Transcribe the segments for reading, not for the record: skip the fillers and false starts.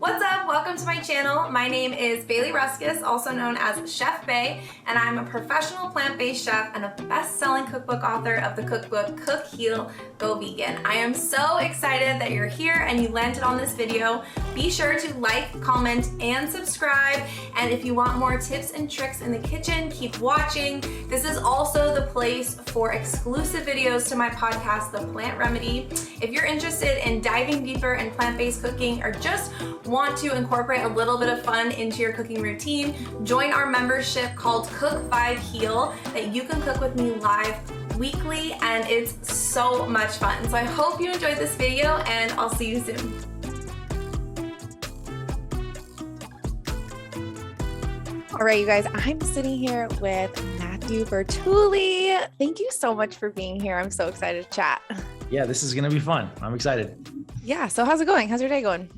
What's up? Welcome to my channel. My name is Bailey Ruskis, also known as Chef Bay, and I'm a professional plant-based chef and a best-selling cookbook author of the cookbook Cook, Heal, Go Vegan. I am so excited that you're here and you landed on this video. Be sure to like, comment, and subscribe. And if you want more tips and tricks in the kitchen, keep watching. This is also the place for exclusive videos to my podcast, The Plant Remedy. If you're interested in diving deeper in plant-based cooking or just want to incorporate a little bit of fun into your cooking routine, join our membership called Cook 5 Heal that you can cook with me live weekly, and it's so much fun. So I hope you enjoyed this video and I'll see you soon. All right, you guys, I'm sitting here with Matt Bertulli. Thank you so much for being here. I'm so excited to chat. Yeah, this is going to be fun. I'm excited. Yeah. So how's it going? How's your day going?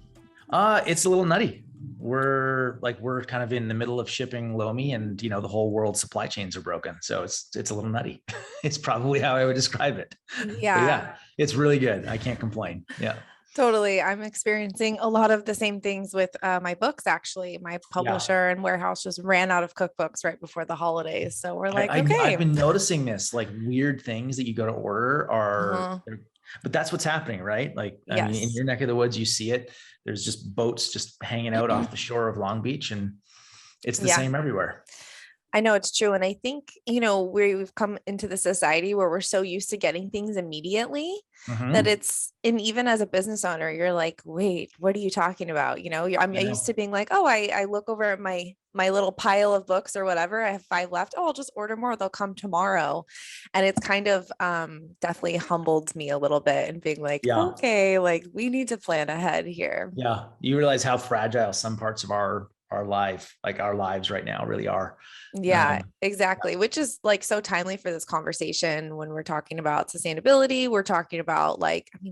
It's a little nutty. We're kind of in the middle of shipping Lomi, and the whole world's supply chains are broken. So it's a little nutty. It's probably how I would describe it. Yeah, it's really good. I can't complain. Yeah. Totally. I'm experiencing a lot of the same things with my books. Actually, my publisher and warehouse just ran out of cookbooks right before the holidays. So we're like, okay. I've been noticing this, like weird things that you go to order are, but that's what's happening, right? Like, I mean, in your neck of the woods, you see it. There's just boats just hanging out off the shore of Long Beach, and it's the same everywhere. I know it's true. And I think, we've come into the society where we're so used to getting things immediately that and even as a business owner, you're like, wait, what are you talking about? I'm used to being like, oh, I look over at my little pile of books or whatever. I have 5 left. Oh, I'll just order more. They'll come tomorrow. And it's kind of definitely humbled me a little bit and being like, okay, like we need to plan ahead here. Yeah. You realize how fragile some parts of our lives right now really are. Yeah, exactly. Which is like so timely for this conversation when we're talking about sustainability. We're talking about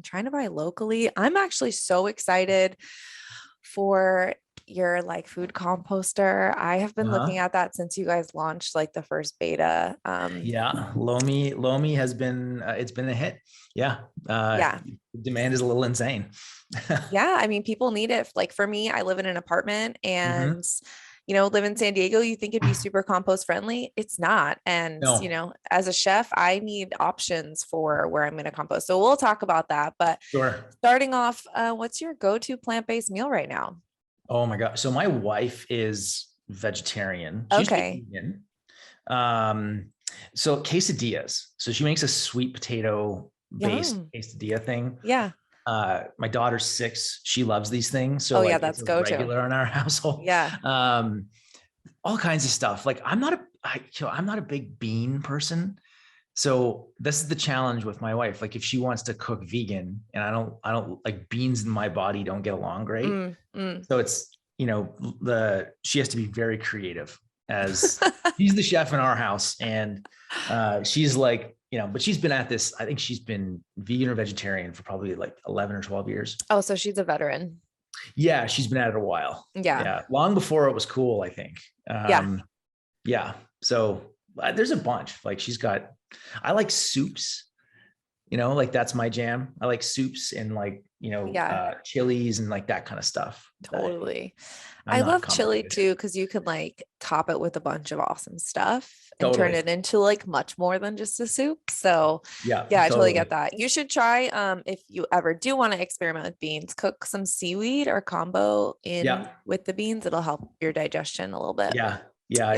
trying to buy locally. I'm actually so excited for your food composter. I have been looking at that since you guys launched the first beta. Lomi has been, it's been a hit. Demand is a little insane. Yeah. I mean, people need it. Like for me, I live in an apartment and live in San Diego. You think it'd be super compost friendly. It's not. And, as a chef, I need options for where I'm going to compost. So we'll talk about that, but starting off, what's your go-to plant-based meal right now? Oh my God. So my wife is vegetarian. She's vegan. So quesadillas. So she makes a sweet potato based quesadilla thing. Yeah. My daughter's 6. She loves these things. So that's go-to regular in our household. Yeah. All kinds of stuff. Like I'm not a big bean person. So this is the challenge with my wife. Like if she wants to cook vegan and I don't like beans in my body don't get along great. So it's, she has to be very creative as she's the chef in our house. And she's like, but she's been at this, I think she's been vegan or vegetarian for probably 11 or 12 years. Oh, so she's a veteran. Yeah. She's been at it a while. Yeah. Long before it was cool, I think. So there's a bunch. I like soups, that's my jam. I like soups and chilies and that kind of stuff. Totally. I love chili too, because you can top it with a bunch of awesome stuff and turn it into much more than just a soup. So I totally get that. You should try, if you ever do want to experiment with beans, cook some seaweed or combo with the beans. It'll help your digestion a little bit. Yeah.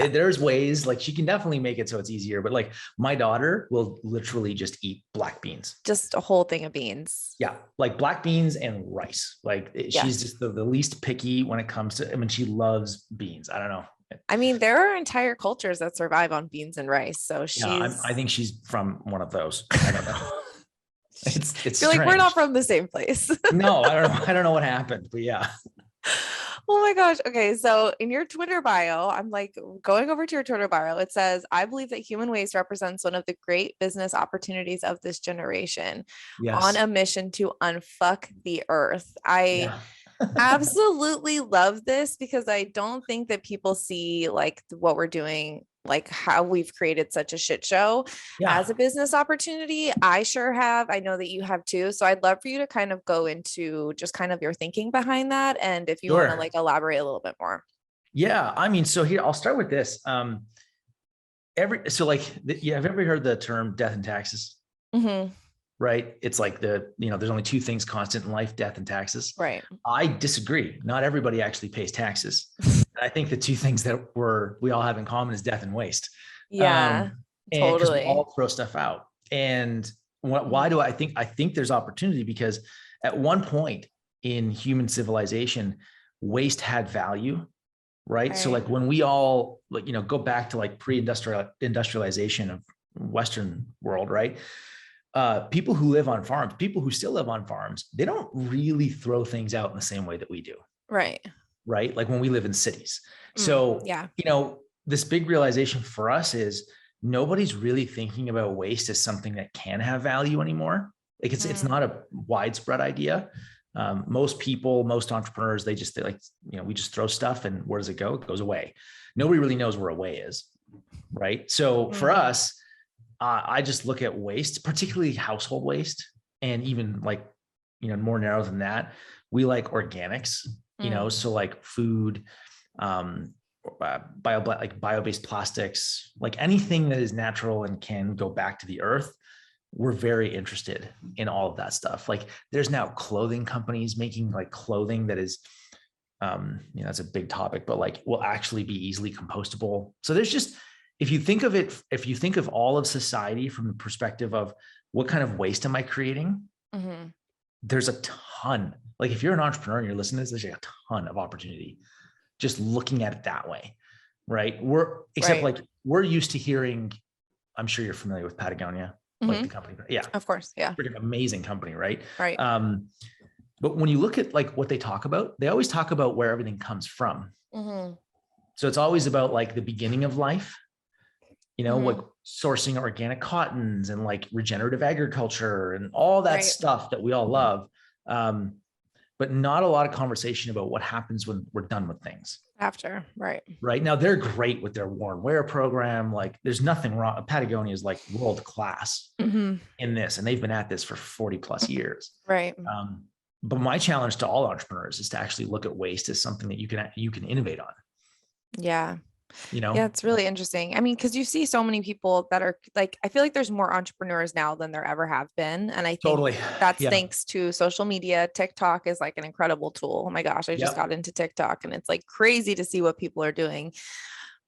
There's ways she can definitely make it so it's easier, but my daughter will literally just eat black beans, just a whole thing of beans. Yeah. Black beans and rice. She's just the least picky when it comes to, she loves beans. I don't know. I mean, there are entire cultures that survive on beans and rice. So I think she's from one of those. I don't know. It's You're we're not from the same place. No, I don't know what happened, but yeah. Oh my gosh. Okay. So in your Twitter bio, I'm going over to your Twitter bio. It says, I believe that human waste represents one of the great business opportunities of this generation on a mission to unfuck the earth. I absolutely love this because I don't think that people see what we're doing like how we've created such a shit show as a business opportunity. I sure have. I know that you have too. So I'd love for you to kind of go into just kind of your thinking behind that. And if you want to like elaborate a little bit more. Yeah. I mean, so here, I'll start with this. So you have ever heard the term death and taxes? Mm-hmm. Right? It's like there's only two things constant in life, death and taxes. Right. I disagree. Not everybody actually pays taxes. I think the two things that we all have in common is death and waste. Yeah, and because we totally. all throw stuff out. And why do I think there's opportunity? Because at one point in human civilization, waste had value. Right. So like when we all go back to like pre-industrialization of Western world, right? People who live on farms, people who still live on farms, they don't really throw things out in the same way that we do. Right. Right. Like when we live in cities. So, this big realization for us is nobody's really thinking about waste as something that can have value anymore. Like it's not a widespread idea. Most people, most entrepreneurs, we just throw stuff and where does it go? It goes away. Nobody really knows where away is. Right. So for us, I just look at waste, particularly household waste, and even more narrow than that, we like organics, so like food, bio-based plastics, like anything that is natural and can go back to the earth. We're very interested in all of that stuff. Like there's now clothing companies making like clothing that is, that's a big topic, but like will actually be easily compostable. So there's just, if you think of all of society from the perspective of what kind of waste am I creating, there's a ton. Like if you're an entrepreneur and you're listening to this, there's a ton of opportunity just looking at it that way, right? We're used to hearing, I'm sure you're familiar with Patagonia, like the company. Yeah. Of course. Yeah. Freaking amazing company, right? Right. But when you look at like what they talk about, they always talk about where everything comes from. So it's always about like the beginning of life, like sourcing organic cottons and like regenerative agriculture and all that stuff that we all love. But not a lot of conversation about what happens when we're done with things. After, right. Right. Now they're great with their worn wear program. Like there's nothing wrong. Patagonia is like world class in this, and they've been at this for 40 plus years. Right. But my challenge to all entrepreneurs is to actually look at waste as something that you can innovate on. Yeah. Yeah, it's really interesting. I mean, because you see so many people that are like, I feel like there's more entrepreneurs now than there ever have been. And I think that's thanks to social media. TikTok is like an incredible tool. Oh my gosh, I just got into TikTok and it's like crazy to see what people are doing.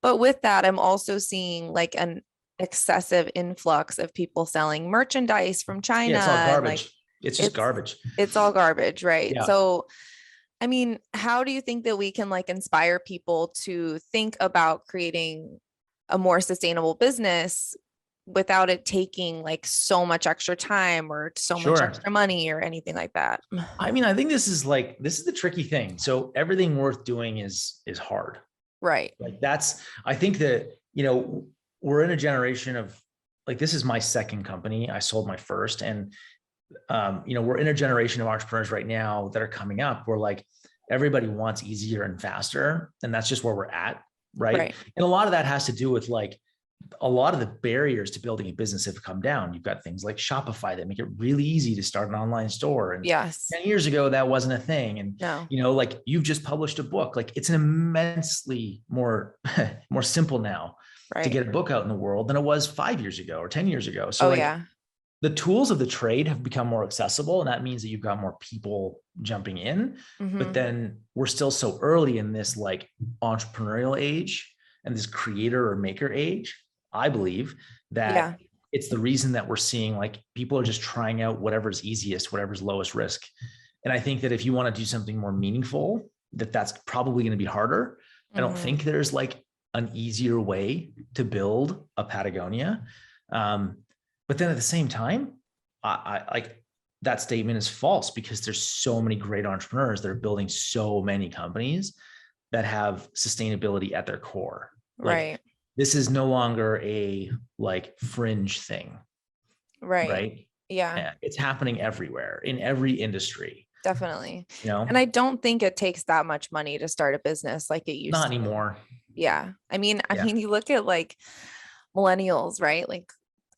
But with that, I'm also seeing like an excessive influx of people selling merchandise from China. Yeah, it's all garbage. It's just garbage. It's all garbage, right? Yeah. So I mean, how do you think that we can like inspire people to think about creating a more sustainable business without it taking like so much extra time or so much extra money or anything like that? I mean, I think this is the tricky thing. So everything worth doing is hard. Right. Like I think that, we're in a generation of like, this is my second company. I sold my first, and we're in a generation of entrepreneurs right now that are coming up where like everybody wants easier and faster. And that's just where we're at. Right. And a lot of that has to do with like a lot of the barriers to building a business have come down. You've got things like Shopify that make it really easy to start an online store. And 10 years ago, that wasn't a thing. And, like you've just published a book, like it's an immensely more simple now to get a book out in the world than it was 5 years ago or 10 years ago. So the tools of the trade have become more accessible, and that means that you've got more people jumping in, but then we're still so early in this like entrepreneurial age and this creator or maker age. I believe that it's the reason that we're seeing like people are just trying out whatever's easiest, whatever's lowest risk. And I think that if you want to do something more meaningful, that's probably going to be harder. I don't think there's like an easier way to build a Patagonia. But then at the same time, I like that statement is false because there's so many great entrepreneurs that are building so many companies that have sustainability at their core. Like, this is no longer a like fringe thing. Right. Yeah. It's happening everywhere in every industry. Definitely. And I don't think it takes that much money to start a business like it used to. Not anymore. Yeah. I mean, you look at like millennials, right? Like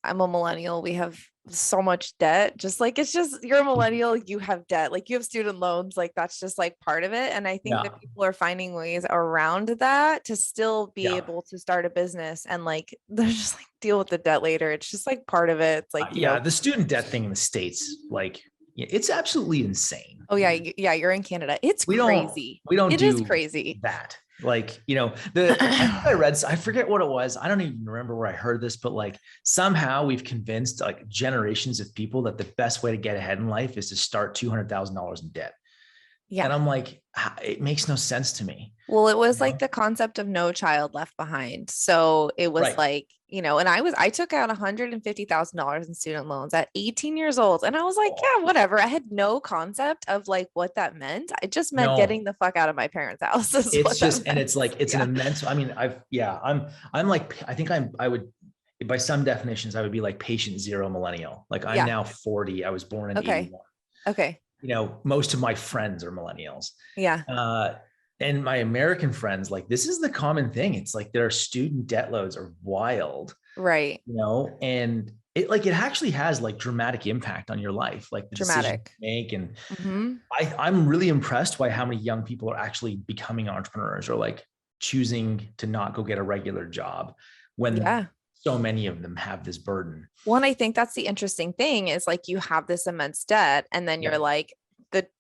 I'm a millennial. We have so much debt. Just like it's just you're a millennial, you have debt. Like you have student loans, like that's just like part of it. And I think that people are finding ways around that to still be able to start a business and like they're just like deal with the debt later. It's just like part of it. It's like the student debt thing in the States, like it's absolutely insane. Oh yeah, you're in Canada. It's crazy. It is crazy that. Like, I forget what it was. I don't even remember where I heard this, but like somehow we've convinced like generations of people that the best way to get ahead in life is to start $200,000 in debt. Yeah. And I'm like, it makes no sense to me. Well, it was like the concept of no child left behind. So it was like, and I took out $150,000 in student loans at 18 years old. And I was like, yeah, whatever. I had no concept of like what that meant. I just meant getting the fuck out of my parents' house. It's just, and it's like, it's an immense, I mean, I'm like, I think I would, by some definitions, I would be like patient zero millennial. Like I'm now 40. I was born in 81. Okay. Most of my friends are millennials. Yeah. And my American friends, like this is the common thing. It's like their student debt loads are wild. Right. And it actually has like dramatic impact on your life, like the decision you make. And I'm really impressed by how many young people are actually becoming entrepreneurs or like choosing to not go get a regular job when so many of them have this burden. Well, and I think that's the interesting thing is like you have this immense debt and then you're like,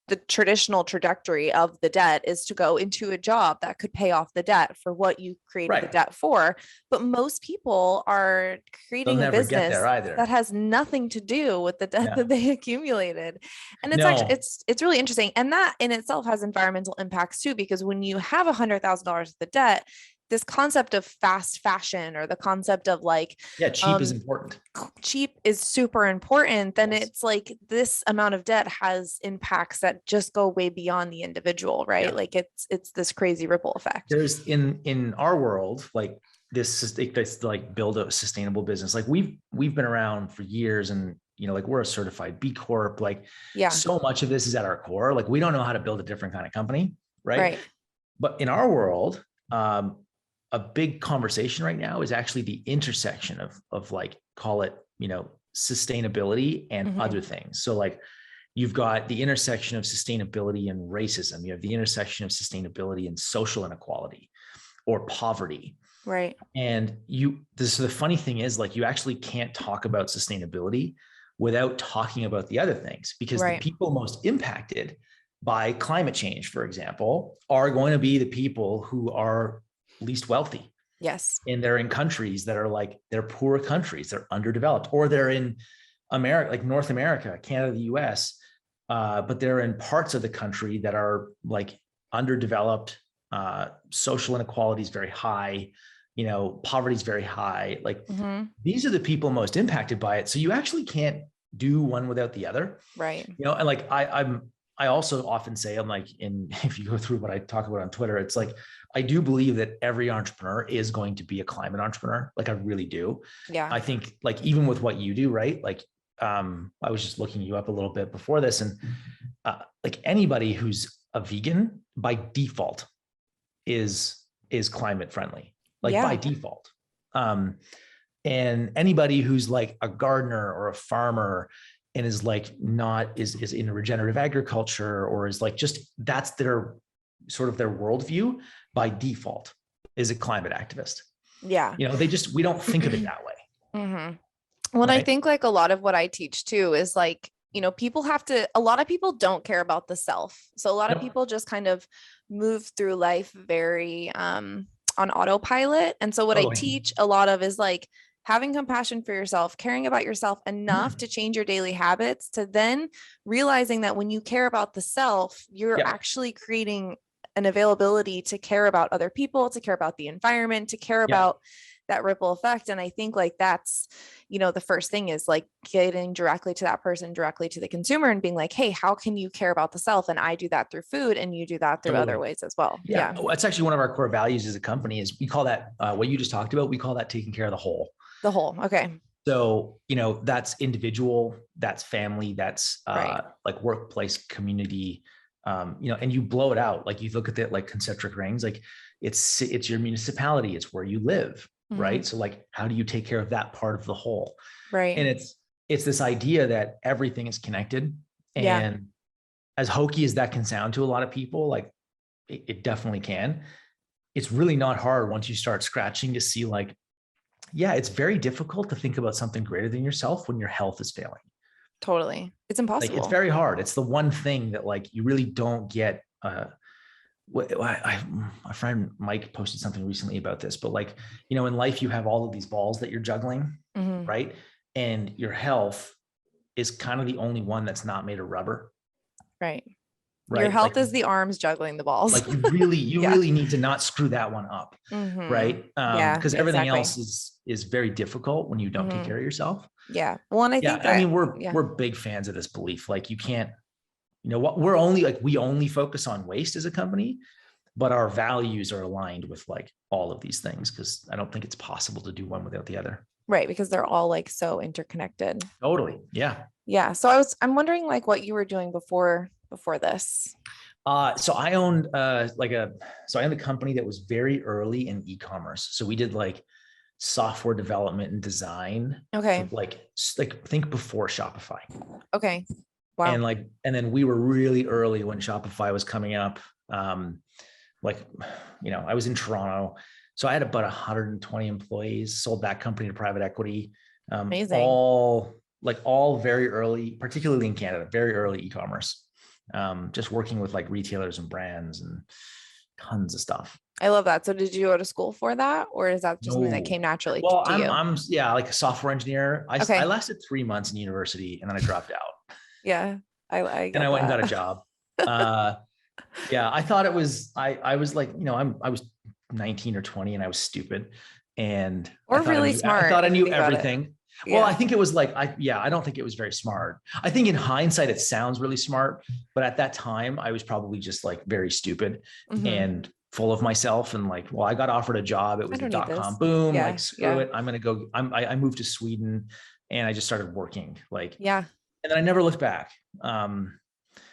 the traditional trajectory of the debt is to go into a job that could pay off the debt for what you created the debt for. But most people are creating a business that has nothing to do with the debt that they accumulated. And it's actually, it's really interesting. And that in itself has environmental impacts too, because when you have $100,000 of the debt, this concept of fast fashion or the concept of like, cheap is important. Cheap is super important. Then it's like this amount of debt has impacts that just go way beyond the individual, right? Yeah. Like it's this crazy ripple effect. There's in our world, like this like build a sustainable business. Like we've been around for years and like we're a certified B Corp, like so much of this is at our core. Like we don't know how to build a different kind of company. Right. But in our world, a big conversation right now is actually the intersection of like, call it, sustainability and other things. So like you've got the intersection of sustainability and racism. You have the intersection of sustainability and social inequality or poverty. Right. And so the funny thing is like, you actually can't talk about sustainability without talking about the other things because the people most impacted by climate change, for example, are going to be the people who are least wealthy. Yes. And they're in countries that are like, they're poor countries, they're underdeveloped, or they're in America, like North America, Canada, the US, but they're in parts of the country that are like underdeveloped, social inequality is very high, poverty is very high. Like these are the people most impacted by it. So you actually can't do one without the other. Right. And like, I also often say, I'm like, if you go through what I talk about on Twitter, it's like, I do believe that every entrepreneur is going to be a climate entrepreneur. Like I really do. Yeah. I think like, even with what you do, right? Like, I was just looking you up a little bit before this and like anybody who's a vegan by default is climate friendly, like by default. And anybody who's like a gardener or a farmer and is like is in regenerative agriculture or is like just that's their sort of their worldview by default is a climate activist. Yeah. We don't think of it that way. Well, I think like a lot of what I teach too is like, a lot of people don't care about the self. So a lot of people just kind of move through life very on autopilot. And so what I teach a lot of is like, having compassion for yourself, caring about yourself enough to change your daily habits, to then realizing that when you care about the self, you're actually creating an availability to care about other people, to care about the environment, to care about that ripple effect. And I think like that's, the first thing is like getting directly to that person, directly to the consumer and being like, hey, how can you care about the self? And I do that through food and you do that through other ways as well. Yeah. That's actually one of our core values as a company is we call that what you just talked about. We call that taking care of the whole. The whole. Okay. So, that's individual, that's family, that's like workplace, community, and you blow it out. Like you look at it like concentric rings, like it's your municipality, it's where you live, right? So like, how do you take care of that part of the whole? Right. And it's this idea that everything is connected. And as hokey as that can sound to a lot of people, like it definitely can. It's really not hard once you start scratching to see like, yeah, it's very difficult to think about something greater than yourself when your health is failing. Totally. It's impossible. Like it's very hard. It's the one thing that like you really don't get. My friend Mike posted something recently about this, but like, in life you have all of these balls that you're juggling, right? And your health is kind of the only one that's not made of rubber. Right. Your health is the arms juggling the balls. Like you really need to not screw that one up. Right. Because everything else is very difficult when you don't take care of yourself. Yeah. Well, and I think we're big fans of this belief. Like you can't, we only focus on waste as a company, but our values are aligned with like all of these things. Cause I don't think it's possible to do one without the other. Right. Because they're all like so interconnected. Totally. Yeah. Yeah. So I'm wondering like what you were doing before this. So I owned I owned a company that was very early in e-commerce. So we did like software development and design. Okay. Like think before Shopify. Okay. Wow. And then we were really early when Shopify was coming up. I was in Toronto, so I had about 120 employees, sold that company to private equity. Amazing. All very early, particularly in Canada, very early e-commerce. Just working with like retailers and brands and tons of stuff. I love that. So did you go to school for that, or is that just something that came naturally to you? I'm like a software engineer. I lasted 3 months in university and then I dropped out. Yeah. I went and got a job. I thought it was, I was like, I was 19 or 20 and I was stupid and smart. I thought I knew everything. Yeah. Well, I think it was like, I don't think it was very smart. I think in hindsight, it sounds really smart, but at that time I was probably just like very stupid and full of myself. And like, well, I got offered a job. It was the .com boom. Like, screw it. I'm going to go. I moved to Sweden and I just started working and then I never looked back. Call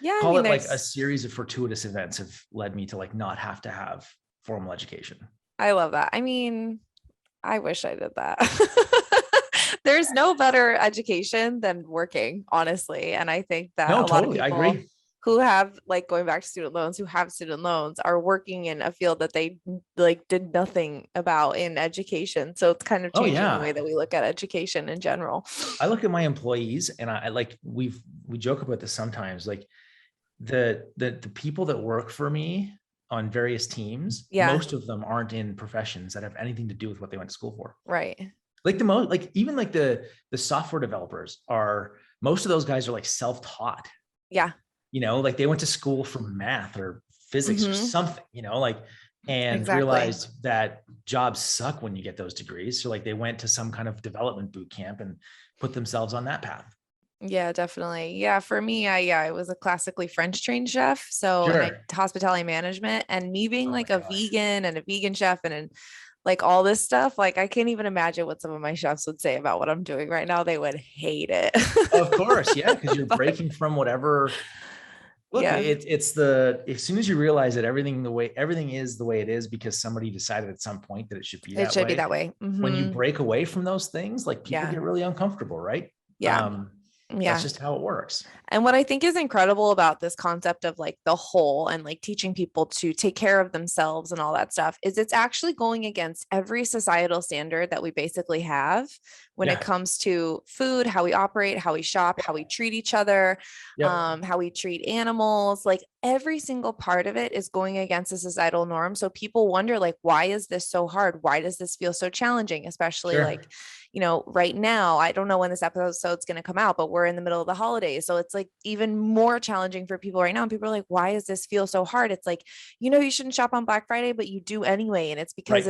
it like a series of fortuitous events have led me to like not have to have formal education. I love that. I mean, I wish I did that. There's no better education than working, honestly. And I think that a lot of people, I agree, who have like going back to student loans are working in a field that they like did nothing about in education. So it's kind of changing the way that we look at education in general. I look at my employees and I like, we joke about this sometimes, like the people that work for me on various teams, most of them aren't in professions that have anything to do with what they went to school for. Right. Like even like the software developers most of those guys are like self-taught. Yeah. Like they went to school for math or physics or something, and realized that jobs suck when you get those degrees. So like they went to some kind of development boot camp and put themselves on that path. Yeah, definitely. Yeah. For me, I was a classically French trained chef. So hospitality management, and me being a vegan and a vegan chef and like all this stuff, like I can't even imagine what some of my chefs would say about what I'm doing right now. They would hate it. Of course. Yeah. Because you're breaking from whatever. Look, it's as soon as you realize that everything is the way it is because somebody decided at some point that it should be that way. It should be that way. When you break away from those things, like people get really uncomfortable, right? Yeah. That's just how it works. And what I think is incredible about this concept of like the whole and like teaching people to take care of themselves and all that stuff is it's actually going against every societal standard that we basically have when it comes to food, how we operate, how we shop, how we treat each other, how we treat animals. Like every single part of it is going against a societal norm. So people wonder like, why is this so hard? Why does this feel so challenging? Especially like, right now, I don't know when this episode's going to come out, but we're in the middle of the holidays. So it's like even more challenging for people right now. And people are like, why does this feel so hard? It's like, you shouldn't shop on Black Friday, but you do anyway. And it's because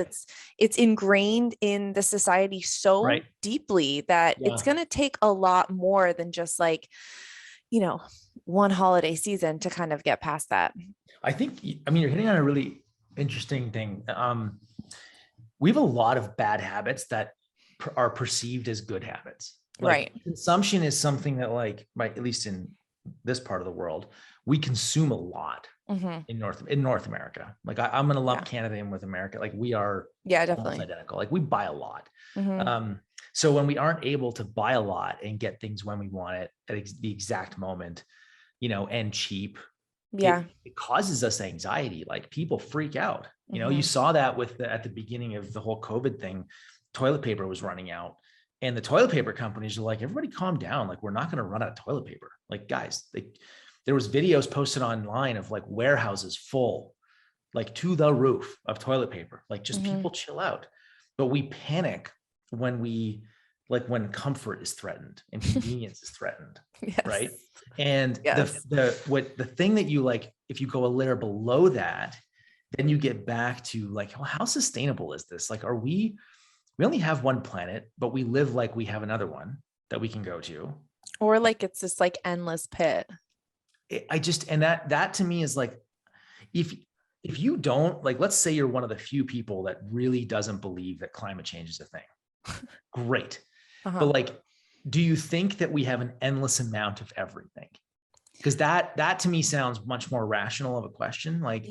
it's ingrained in the society so deeply that it's going to take a lot more than just like, one holiday season to kind of get past that. I think, you're hitting on a really interesting thing. We have a lot of bad habits that are perceived as good habits. Like consumption is something that at least in this part of the world, we consume a lot in North America. Like I'm going to lump Canada in with America. Like we are almost identical. Like we buy a lot. So when we aren't able to buy a lot and get things when we want it at the exact moment, and cheap, it causes us anxiety. Like people freak out. You saw that at the beginning of the whole COVID thing, toilet paper was running out. And the toilet paper companies are like, everybody calm down. Like, we're not going to run out of toilet paper. Like, guys, there was videos posted online of like warehouses full, like to the roof of toilet paper. Like just people chill out. But we panic when comfort is threatened and convenience is threatened. Right. And the thing that you like, if you go a layer below that, then you get back to like, well, how sustainable is this? Like, we only have one planet, but we live like we have another one that we can go to. Or like, it's this like endless pit. And that to me is like, if you don't like, let's say you're one of the few people that really doesn't believe that climate change is a thing. Great. But like, do you think that we have an endless amount of everything? Because that to me sounds much more rational of a question. Like,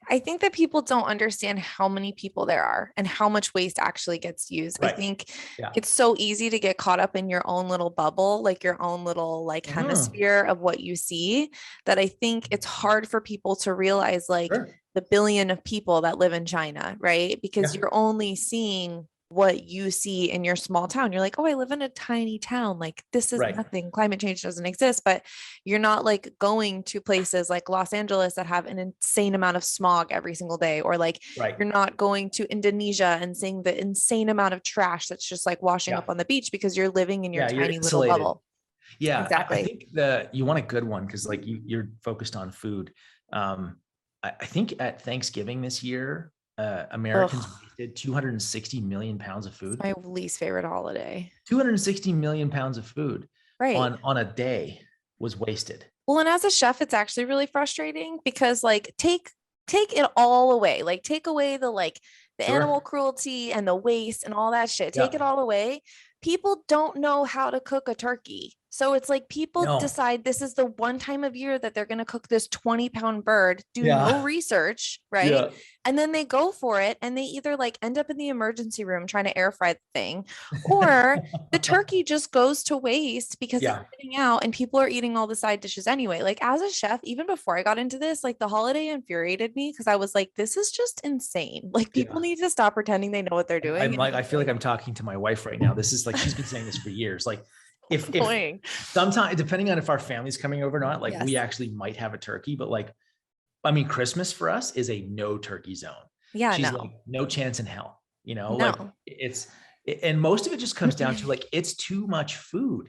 I think that people don't understand how many people there are and how much waste actually gets used. Right. I think it's so easy to get caught up in your own little bubble, like your own little like hemisphere of what you see, that I think it's hard for people to realize like the billion of people that live in China, right? Because you're only seeing what you see in your small town. You're like, oh, I live in a tiny town. Like this is nothing. Climate change doesn't exist, but you're not like going to places like Los Angeles that have an insane amount of smog every single day. Or like, you're not going to Indonesia and seeing the insane amount of trash that's just like washing up on the beach because you're living in your tiny little bubble. Yeah, exactly. I think you want a good one because like you're focused on food. I think at Thanksgiving this year, Americans wasted 260 million pounds of food. It's my least favorite holiday. 260 million pounds of food on a day was wasted. Well, and as a chef, it's actually really frustrating because like take it all away. Like take away the animal cruelty and the waste and all that shit. Take it all away. People don't know how to cook a turkey. So it's like people decide this is the one time of year that they're going to cook this 20-pound bird, do no research, right? Yeah. And then they go for it and they either like end up in the emergency room trying to air fry the thing, or the turkey just goes to waste because it's sitting out and people are eating all the side dishes anyway. Like as a chef, even before I got into this, like the holiday infuriated me because I was like, this is just insane. Like people need to stop pretending they know what they're doing. I feel like I'm talking to my wife right now. This is like, she's been saying this for years. Like, if sometimes, depending on if our family's coming over or not, like we actually might have a turkey, but like, I mean, Christmas for us is a no turkey zone. Yeah. She's like, no chance in hell, like and most of it just comes down to like, it's too much food.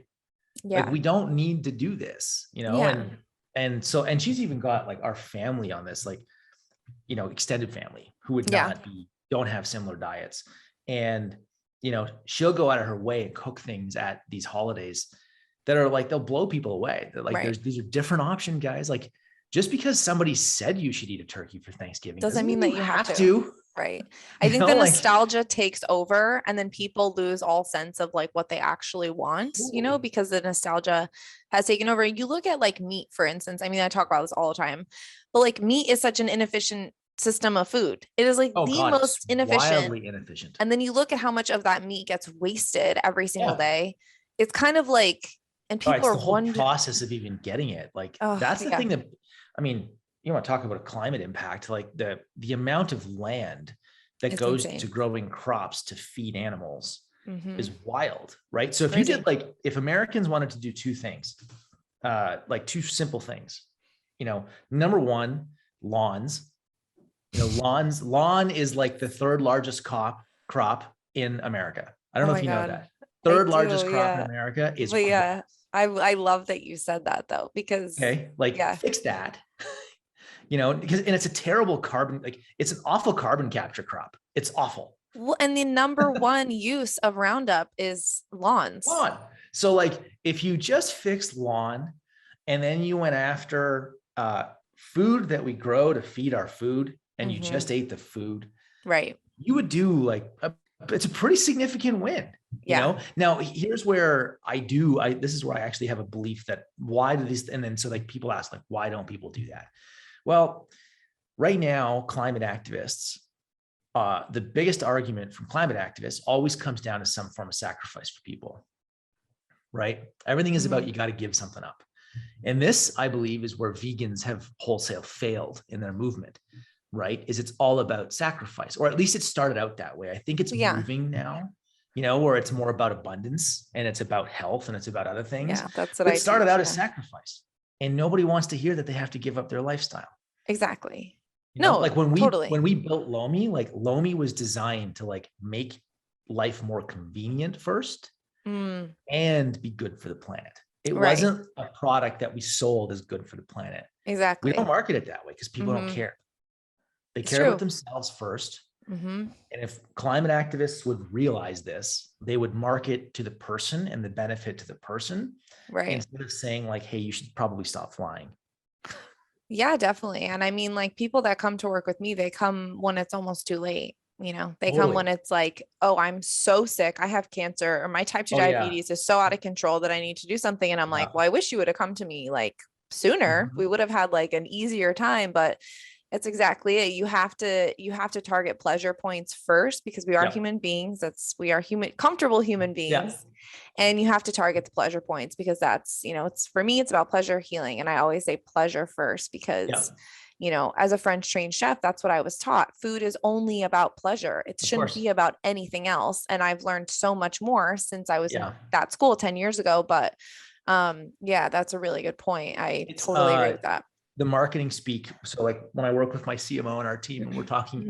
Yeah. Like we don't need to do this, and she's even got like our family on this, like, extended family who would don't have similar diets. And she'll go out of her way and cook things at these holidays that are like, they'll blow people away. They're like, these are different options, guys. Like just because somebody said you should eat a turkey for Thanksgiving doesn't mean that you have to. Right. I think the nostalgia takes over and then people lose all sense of like what they actually want, because the nostalgia has taken over. You look at like meat, for instance. I mean, I talk about this all the time, but like meat is such an inefficient system of food. It is like most wildly inefficient. And then you look at how much of that meat gets wasted every single day. It's kind of like, and people are the whole process of even getting it. Like that's the thing that, I mean, you want to talk about a climate impact, like the amount of land that goes to growing crops to feed animals is wild, right? So if you did if Americans wanted to do two things, like two simple things, number one, lawns. Lawn is like the third largest crop in America. I don't know if you know that. Third largest crop in America is grass. I love that you said that though, because fix that. Because it's a terrible carbon, like it's an awful carbon capture crop. It's awful. Well, and the number one use of Roundup is lawns. So like if you just fixed lawn and then you went after food that we grow to feed our food, and you just ate the food, right? You would do like it's a pretty significant win. You know, now here's where this is where I actually have a belief that why do these, and then so like people ask like, why don't people do that? Well, right now, climate activists, the biggest argument from climate activists always comes down to some form of sacrifice for people, right? Everything is about, you got to give something up. And this, I believe, is where vegans have wholesale failed in their movement, right? Is it's all about sacrifice, or at least it started out that way. I think it's moving now, you know, where it's more about abundance and it's about health and it's about other things. Yeah, that's what it started out as sacrifice, and nobody wants to hear that they have to give up their lifestyle. Exactly. You know, like when we built Lomi, like Lomi was designed to like make life more convenient first and be good for the planet. It wasn't a product that we sold as good for the planet. Exactly. We don't market it that way because people don't care. They care about themselves first. And if climate activists would realize this, they would market to the person and the benefit to the person, instead of saying like, hey, you should probably stop flying. Yeah, definitely. And I mean, like people that come to work with me, they come when it's almost too late. You know, they come when it's like, oh, I'm so sick, I have cancer, or my type 2 diabetes is so out of control that I need to do something. And I'm like, well, I wish you would have come to me like sooner. We would have had like an easier time, but it's exactly it. You have to target pleasure points first, because we are human beings. We are comfortable human beings. And you have to target the pleasure points, because that's, you know, it's, for me, it's about pleasure healing. And I always say pleasure first, because you know, as a French trained chef, that's what I was taught. Food is only about pleasure. It shouldn't be about anything else. And I've learned so much more since I was in that school 10 years ago. But that's a really good point. I totally agree with that. The marketing speak. So like when I work with my CMO and our team, and we're talking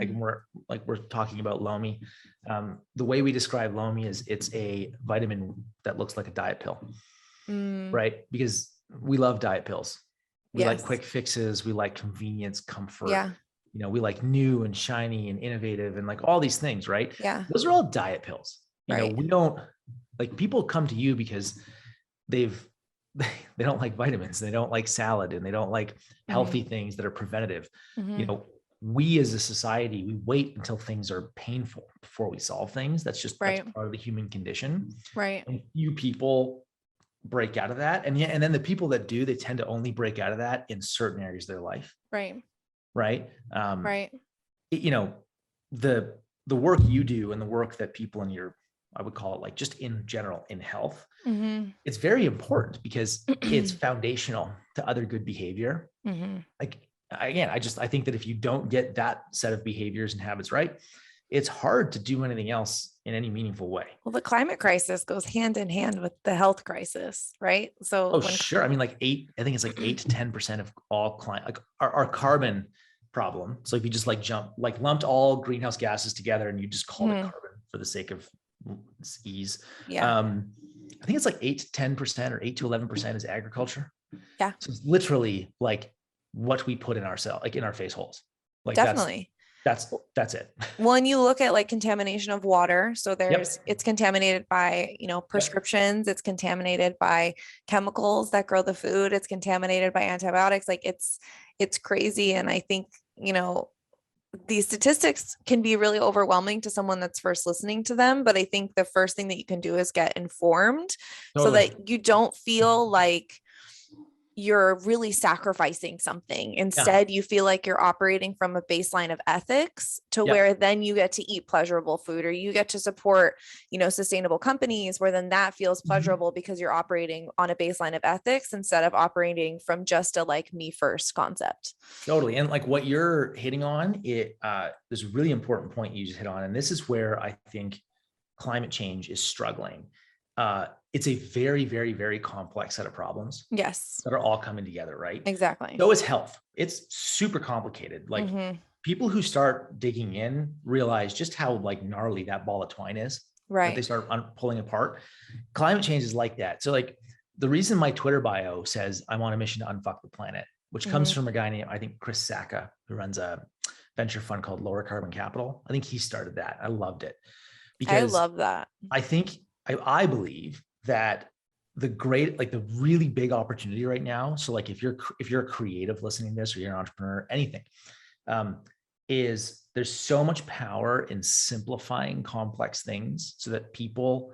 we're talking about Lomi, the way we describe Lomi is it's a vitamin that looks like a diet pill, right? Because we love diet pills. We like quick fixes. We like convenience, comfort. You know, we like new and shiny and innovative and like all these things, right? Those are all diet pills. You know, we don't, like, people come to you because they don't like vitamins. They don't like salad, and they don't like healthy things that are preventative. You know, we as a society, we wait until things are painful before we solve things. That's just that's part of the human condition. And few people break out of that, and then the people that do, they tend to only break out of that in certain areas of their life. You know, the work you do and the work that people in your, I would call it like just in general in health, it's very important because it's foundational to other good behavior. Like, again, I think that if you don't get that set of behaviors and habits right, it's hard to do anything else in any meaningful way. Well, the climate crisis goes hand in hand with the health crisis, right? So, sure. I mean, like I think it's like 8 to 10% of all climate, like our carbon problem. So if you just lumped all greenhouse gases together and you just called it carbon for the sake of ease. I think it's like 8 to 10% or 8 to 11% is agriculture. So it's literally like what we put in ourselves, like in our face holes. Like definitely. That's it. When you look at like contamination of water, so it's contaminated by, you know, prescriptions, it's contaminated by chemicals that grow the food, it's contaminated by antibiotics. Like it's crazy. And I think, you know, these statistics can be really overwhelming to someone that's first listening to them. But I think the first thing that you can do is get informed so that you don't feel like you're really sacrificing something. Instead, you feel like you're operating from a baseline of ethics to where then you get to eat pleasurable food, or you get to support, you know, sustainable companies, where then that feels pleasurable because you're operating on a baseline of ethics instead of operating from just a like me first concept. Totally. And like what you're hitting on, there's a really important point you just hit on. And this is where I think climate change is struggling. It's a very, very, very complex set of problems. That are all coming together, right? Exactly. So is health. It's super complicated. Like people who start digging in realize just how like gnarly that ball of twine is. That they start pulling apart. Climate change is like that. So like the reason my Twitter bio says I'm on a mission to unfuck the planet, which comes from a guy named, I think, Chris Sacca, who runs a venture fund called Lower Carbon Capital. I think he started that. I loved it. Because I love that. I believe that the really big opportunity right now. So like if you're a creative listening to this, or you're an entrepreneur, anything, is there's so much power in simplifying complex things so that people,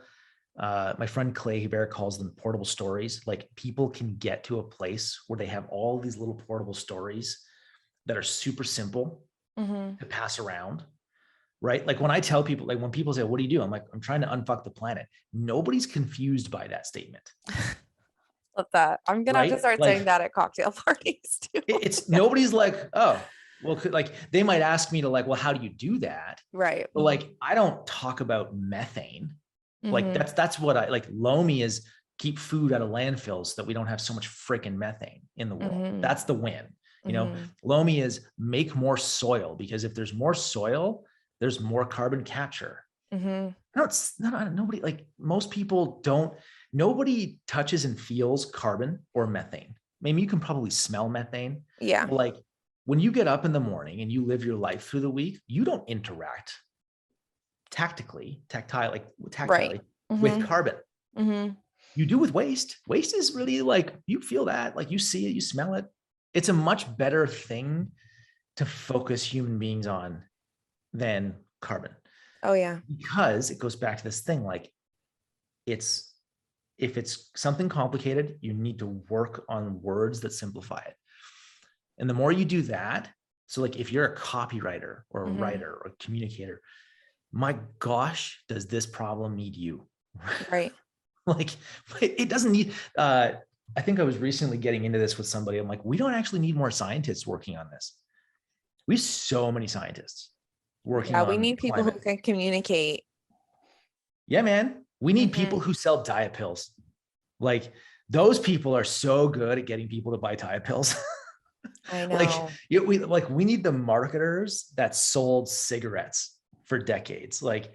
my friend Clay Hebert calls them portable stories. Like people can get to a place where they have all these little portable stories that are super simple to pass around, right? Like when I tell people, like when people say, what do you do? I'm like, I'm trying to unfuck the planet. Nobody's confused by that statement. Love that. I'm going to have to start saying that at cocktail parties too. It's nobody's like, oh, well, like they might ask me to like, well, how do you do that? Right. But like, I don't talk about methane. Like that's what I like. Lomi is keep food out of landfills so that we don't have so much freaking methane in the world. That's the win. You know, Lomi is make more soil, because if there's more soil, there's more carbon capture. No, it's not, nobody, like most people don't, nobody touches and feels carbon or methane. Maybe you can probably smell methane. Yeah. But like when you get up in the morning and you live your life through the week, you don't interact tactilely with carbon. You do with waste. Waste is really like, you feel that, like you see it, you smell it. It's a much better thing to focus human beings on than carbon. Oh yeah. Because it goes back to this thing, like if it's something complicated, you need to work on words that simplify it. And the more you do that, so like if you're a copywriter or a writer or a communicator, my gosh, does this problem need you? Right. Like it doesn't need, I think I was recently getting into this with somebody. I'm like, we don't actually need more scientists working on this. We have so many scientists working on we need people climate. who can communicate. Yeah, man. We need people who sell diet pills. Like those people are so good at getting people to buy diet pills. I know. we need the marketers that sold cigarettes for decades. Like,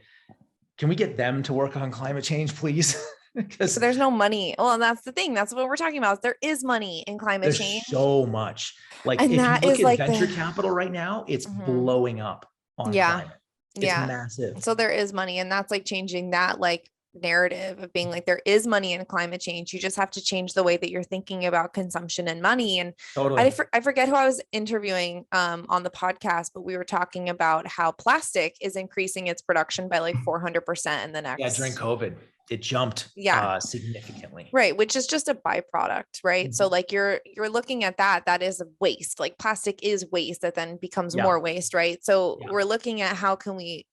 can we get them to work on climate change, please? Because there's no money. Well, and that's the thing. That's what we're talking about. There is money in climate change. So much. Like and if that you look is at like venture capital right now, it's blowing up on climate. It's massive. So there is money, and that's like changing that like narrative of being like, there is money in climate change. You just have to change the way that you're thinking about consumption and money. And totally. I forget who I was interviewing on the podcast, but we were talking about how plastic is increasing its production by like 400% in the next. Yeah, during COVID, it jumped significantly. Right, which is just a byproduct, right? So like you're looking at that is a waste. Like plastic is waste that then becomes more waste, right? So we're looking at how can we.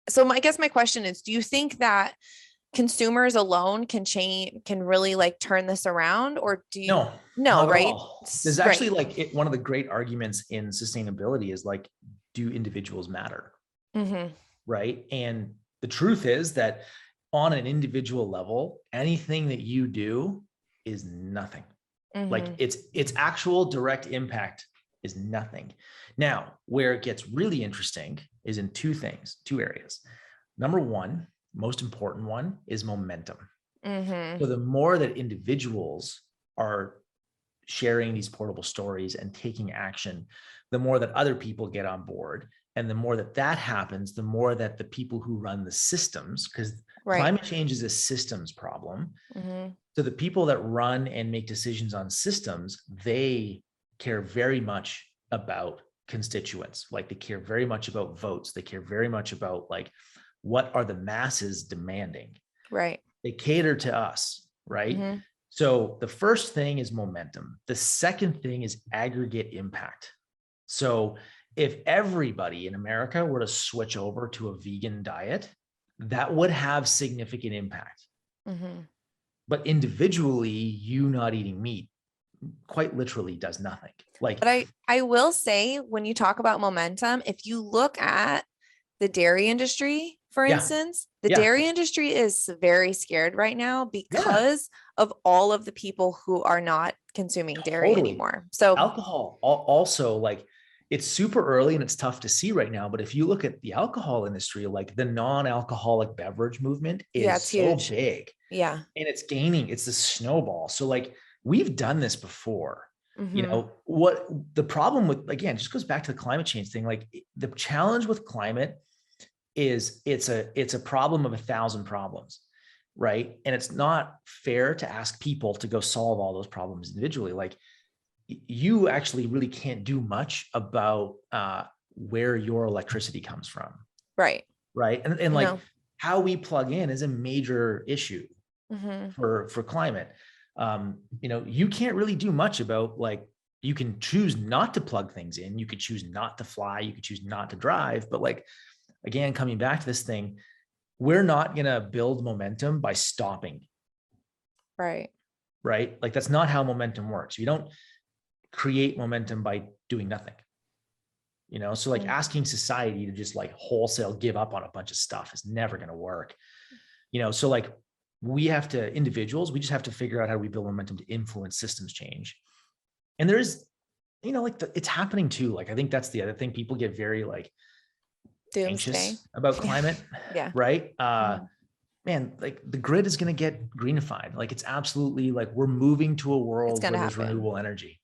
So I guess my question is, do you think that consumers alone can really like turn this around, or do you? No, right? There's actually like one of the great arguments in sustainability is like, do individuals matter? Right. And the truth is that on an individual level, anything that you do is nothing. Like its actual direct impact is nothing. Now, where it gets really interesting is in two areas. Number one, most important one, is momentum. So the more that individuals are sharing these portable stories and taking action, the more that other people get on board. And the more that happens, the more that the people who run the systems, because climate change is a systems problem. So the people that run and make decisions on systems, they care very much about constituents. Like they care very much about votes. They care very much about like, what are the masses demanding? Right. They cater to us, right? So the first thing is momentum. The second thing is aggregate impact. So if everybody in America were to switch over to a vegan diet, that would have significant impact. But individually, you not eating meat quite literally does nothing. Like, but I will say, when you talk about momentum, if you look at the dairy industry, for instance, the dairy industry is very scared right now because of all of the people who are not consuming dairy anymore. So alcohol also, like, it's super early and it's tough to see right now. But if you look at the alcohol industry, like the non-alcoholic beverage movement is so big. Yeah. And it's gaining, it's a snowball. So like we've done this before. You know, what the problem with, again, just goes back to the climate change thing. Like the challenge with climate is it's a problem of 1,000 problems, right? And it's not fair to ask people to go solve all those problems individually. Like you actually really can't do much about where your electricity comes from. Right. Right. And like how we plug in is a major issue for climate. You can't really do much about, like, you can choose not to plug things in. You could choose not to fly. You could choose not to drive. But like, again, coming back to this thing, we're not going to build momentum by stopping. Right. Right. Like, that's not how momentum works. You don't create momentum by doing nothing. So like asking society to just like wholesale give up on a bunch of stuff is never going to work. So like individuals, we just have to figure out how we build momentum to influence systems change. And there's, it's happening too. Like, I think that's the other thing. People get very like anxious about climate. Yeah. Right. Man, like the grid is going to get greenified. Like, it's absolutely like, we're moving to a world where there's renewable energy,